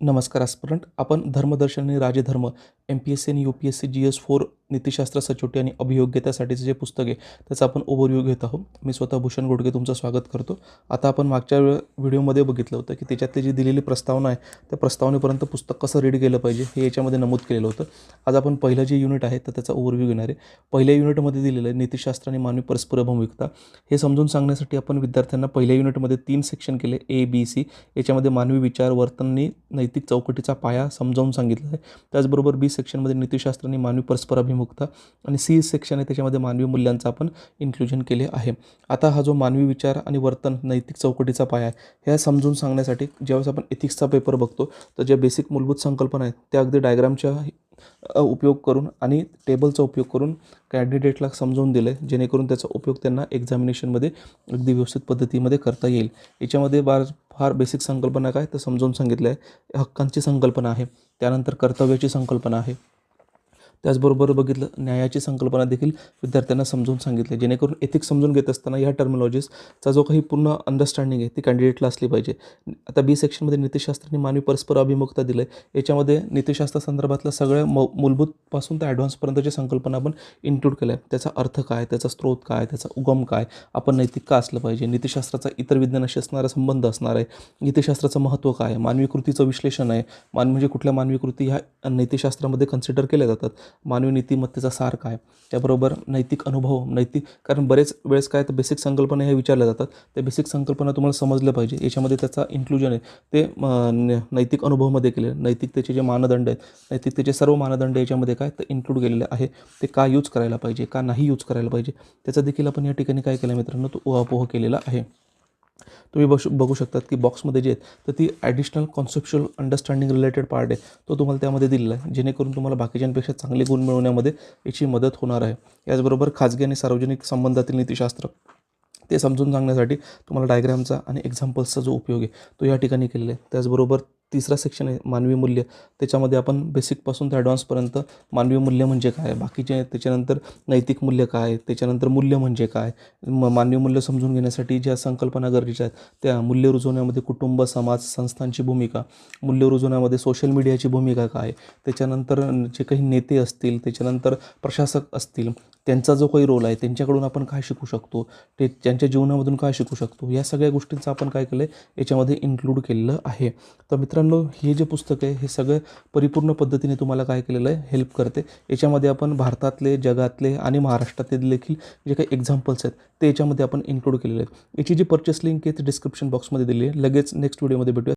नमस्कार आस्पिरंट. आपण धर्मदर्शन आणि राजधर्म MPSC आणि UPSC GS4 नीतिशास्त्र सचोटी आणि अभियोग्यतेसाठीचं जे पुस्तक आहे त्याचा आपण ओव्हरव्ह्यू घेत आहोत. मी स्वतः भूषण घोडके तुमचं स्वागत करतो. आता आपण मागच्या व्हिडिओमध्ये बघितलं होतं की त्याच्यातली जी दिलेली प्रस्तावना आहे त्या प्रस्तावनेपर्यंत पुस्तक कसं रीड केलं पाहिजे हे याच्यामध्ये नमूद केलेलं होतं. आज आपण पहिलं जे युनिट आहे तर त्याचा ओव्हरव्ह्यू घेणार आहे. पहिल्या युनिटमध्ये दिलेलं आहे नीतिशास्त्र आणि मानवी परस्पर अभिमुखता. हे समजून सांगण्यासाठी आपण विद्यार्थ्यांना पहिल्या युनिटमध्ये 3 सेक्शन केले A, B, C. याच्यामध्ये मानवी विचार, वर्तन आणि नैतिक चौकटीचा पाया समजावून सांगितलं आहे. त्याचबरोबर B सेक्शनमध्ये नीतिशास्त्र आणि मानवी परस्पर अभिमुखता आणि C सेक्शन आहे त्याच्यामध्ये मानवी मूल्यांचं आपण इन्क्लुजन केले आहे. आता हा जो मानवी विचार आणि वर्तन नैतिक चौकटीचा पाया आहे ह्या समजून सांगण्यासाठी ज्यावेळेस आपण एथिक्सचा पेपर बघतो तर ज्या बेसिक मूलभूत संकल्पना आहेत त्या अगदी डायग्रामच्या उपयोग करून आणि टेबलचा उपयोग करून कॅन्डिडेटला समजवून दिलं आहे जेणेकरून त्याचा उपयोग त्यांना एक्झामिनेशनमध्ये अगदी व्यवस्थित पद्धतीमध्ये करता येईल. याच्यामध्ये फार बेसिक संकल्पना काय तर समजावून सांगितलं आहे. हक्कांची संकल्पना आहे, त्यानंतर कर्तव्याची संकल्पना आहे, त्याचबरोबर बघितलं न्यायाची संकल्पना देखील विद्यार्थ्यांना समजून सांगितली जेणेकरून एथिक्स समजून घेत असताना ह्या टर्मिनॉलॉजीजचा जो काही पूर्ण अंडरस्टँडिंग आहे ती कॅन्डिडेटला असली पाहिजे. आता B सेक्शनमध्ये नीतिशास्त्र आणि मानवी परस्पर अभिमुखता दिलं आहे. याच्यामध्ये नीतिशास्त्र संदर्भातल्या सगळ्या मूलभूतपासून ते ॲडव्हान्सपर्यंतची संकल्पना आपण इन्क्लूड केल्या आहे. त्याचा अर्थ काय, त्याचा स्रोत काय, त्याचा उगम काय, आपण नैतिक का असलं पाहिजे, नीतिशास्त्राचा इतर विज्ञानाशी असणारा संबंध असणार आहे, नीतिशास्त्राचं महत्त्व काय, मानवी कृतीचं विश्लेषण आहे, म्हणजे कुठल्या मानवी कृती ह्या नीतिशास्त्रामध्ये कन्सिडर केल्या जातात, मानवी नीतिमत्तेचा सार काय, त्याबरोबर नैतिक अनुभव, कारण बरेच वेळेस काय तर बेसिक संकल्पना ह्या विचारल्या जातात. त्या बेसिक संकल्पना तुम्हाला समजलं पाहिजे. याच्यामध्ये त्याचा इन्क्लुजन आहे ते नैतिक अनुभवामध्ये केले. नैतिकतेचे जे मानदंड आहेत, नैतिकतेचे सर्व मानदंड याच्यामध्ये काय तर इन्क्लूड केलेले आहे. ते का यूज करायला पाहिजे, का नाही यूज करायला पाहिजे त्याचा देखील आपण या ठिकाणी काय केलं मित्रांनो तो उहापोह केलेला आहे. तुम्ही बघू शकतात की बॉक्समध्ये जे आहेत तर ती additional conceptual understanding related part आहे तो तुम्हाला त्यामध्ये दिलेला आहे जेणेकरून तुम्हाला बाकीच्यांपेक्षा चांगले गुण मिळवण्यामध्ये याची मदत होणार आहे. याचबरोबर खाजगी आणि सार्वजनिक संबंधातील नीतिशास्त्र ते समजून सांगण्यासाठी तुम्हाला डायग्रामचा आणि एक्झाम्पल्सचा जो उपयोग आहे तो या ठिकाणी केलेला आहे. त्याचबरोबर तिसरा सेक्शन आहे मानवी मूल्य. त्याच्यामध्ये आपण बेसिकपासून ते ॲडव्हान्सपर्यंत मानवी मूल्य म्हणजे काय, बाकीचे त्याच्यानंतर नैतिक मूल्य काय, त्याच्यानंतर मूल्य म्हणजे काय, मानवी मूल्य समजून घेण्यासाठी ज्या संकल्पना गरजेच्या आहेत त्या मूल्य रुजवण्यामध्ये कुटुंब, समाज, संस्थांची भूमिका, मूल्य रुजवण्यामध्ये सोशल मीडियाची भूमिका काय, त्याच्यानंतर जे काही नेते असतील, त्याच्यानंतर प्रशासक असतील त्यांचा जो काही रोल आहे त्यांच्याकडून आपण काय शिकू शकतो, ते त्यांच्या जीवनामधून काय शिकू शकतो, या सगळ्या गोष्टींचं आपण काय केलं आहे याच्यामध्ये इन्क्लूड केलेलं आहे. तर मित्रांनो हे जे पुस्तक आहे हे सगळं परिपूर्ण पद्धतीने तुम्हाला काय केलेलं आहे हेल्प करते. याच्यामध्ये आपण भारतातले, जगातले आणि महाराष्ट्रातले देखील जे काही एक्झाम्पल्स आहेत ते याच्यामध्ये आपण इन्क्लूड केलेले आहेत. याची जी परचेस लिंक आहे ती डिस्क्रिप्शन बॉक्समध्ये दिली आहे. लगेच नेक्स्ट व्हिडिओमध्ये भेटूया.